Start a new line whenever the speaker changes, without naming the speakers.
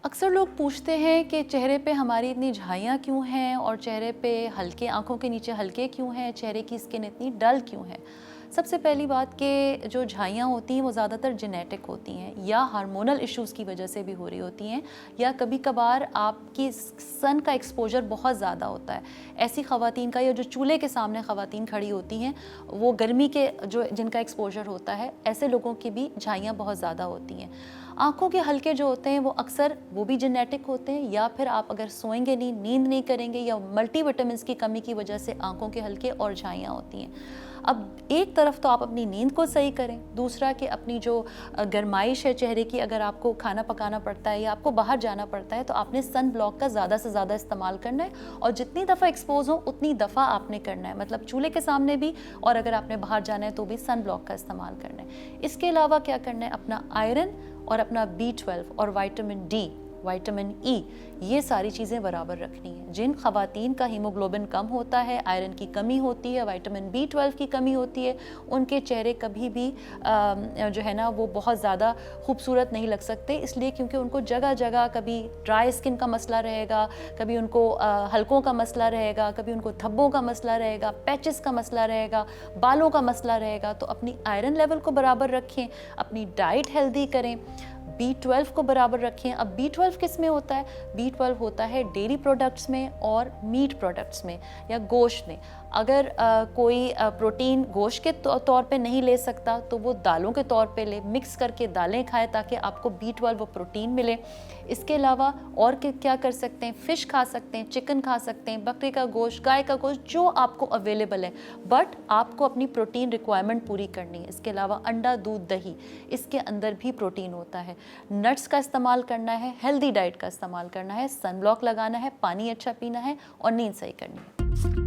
अक्सर लोग पूछते हैं कि चेहरे पे हमारी इतनी झाइयाँ क्यों हैं और चेहरे पे हल्के आँखों के नीचे हल्के क्यों हैं, चेहरे की स्किन इतनी डल क्यों है। सबसे पहली बात कि जो झाइयाँ होती हैं वो ज़्यादातर जेनेटिक होती हैं या हार्मोनल इश्यूज़ की वजह से भी हो रही होती हैं, या कभी कभार आपकी सन का एक्सपोजर बहुत ज़्यादा होता है। ऐसी ख़वातीन का, या जो चूल्हे के सामने ख़वातीन खड़ी होती हैं, वो गर्मी के जो जिनका एक्सपोजर होता है, ऐसे लोगों की भी झाइयाँ बहुत ज़्यादा होती हैं। आँखों के हल्के जो होते हैं वो अक्सर वो भी जेनेटिक होते हैं, या फिर आप अगर सोएंगे नहीं, नींद नहीं करेंगे, या मल्टीविटामिन्स की कमी की वजह से आँखों के हल्के और झाइयाँ होती हैं। अब एक तरफ तो आप अपनी नींद को सही करें, दूसरा कि अपनी जो गरमाइश है चेहरे की, अगर आपको खाना पकाना पड़ता है या आपको बाहर जाना पड़ता है तो आपने सन ब्लॉक का ज़्यादा से ज़्यादा इस्तेमाल करना है, और जितनी दफ़ा एक्सपोज हो उतनी दफ़ा आपने करना है, मतलब चूल्हे के सामने भी, और अगर आपने बाहर जाना है तो भी सन ब्लॉक का इस्तेमाल करना है। इसके अलावा क्या करना है, अपना आयरन और अपना B12 और विटामिन डी, विटामिन ई, ये सारी चीज़ें बराबर रखनी है। जिन ख़वातीन का हीमोग्लोबिन कम होता है, आयरन की कमी होती है, विटामिन B12 की कमी होती है, उनके चेहरे कभी भी जो है ना वो बहुत ज़्यादा खूबसूरत नहीं लग सकते, इसलिए क्योंकि उनको जगह जगह कभी ड्राई स्किन का मसला रहेगा, कभी उनको हल्कों का मसला रहेगा, कभी उनको धब्बों का मसला रहेगा, पैचेस का मसला रहेगा, बालों का मसला रहेगा। तो अपनी आयरन लेवल को बराबर रखें, अपनी डाइट हेल्दी करें, B12 को बराबर रखें। अब B12 किस में होता है? B12 होता है डेयरी प्रोडक्ट्स में और मीट प्रोडक्ट्स में या गोश्त में। अगर कोई प्रोटीन गोश्त के तौर पे नहीं ले सकता तो वो दालों के तौर पे ले, मिक्स करके दालें खाएं ताकि आपको B12 वो प्रोटीन मिले। इसके अलावा और क्या कर सकते हैं, फ़िश खा सकते हैं, चिकन खा सकते हैं, बकरे का गोश्त, गाय का गोश्त, जो आपको अवेलेबल है, बट आपको अपनी प्रोटीन रिक्वायरमेंट पूरी करनी है। इसके अलावा अंडा, दूध, दही, इसके अंदर भी प्रोटीन होता है। नट्स का इस्तेमाल करना है, हेल्दी डाइट का इस्तेमाल करना है, सन ब्लॉक लगाना है, पानी अच्छा पीना है और नींद सही करनी है।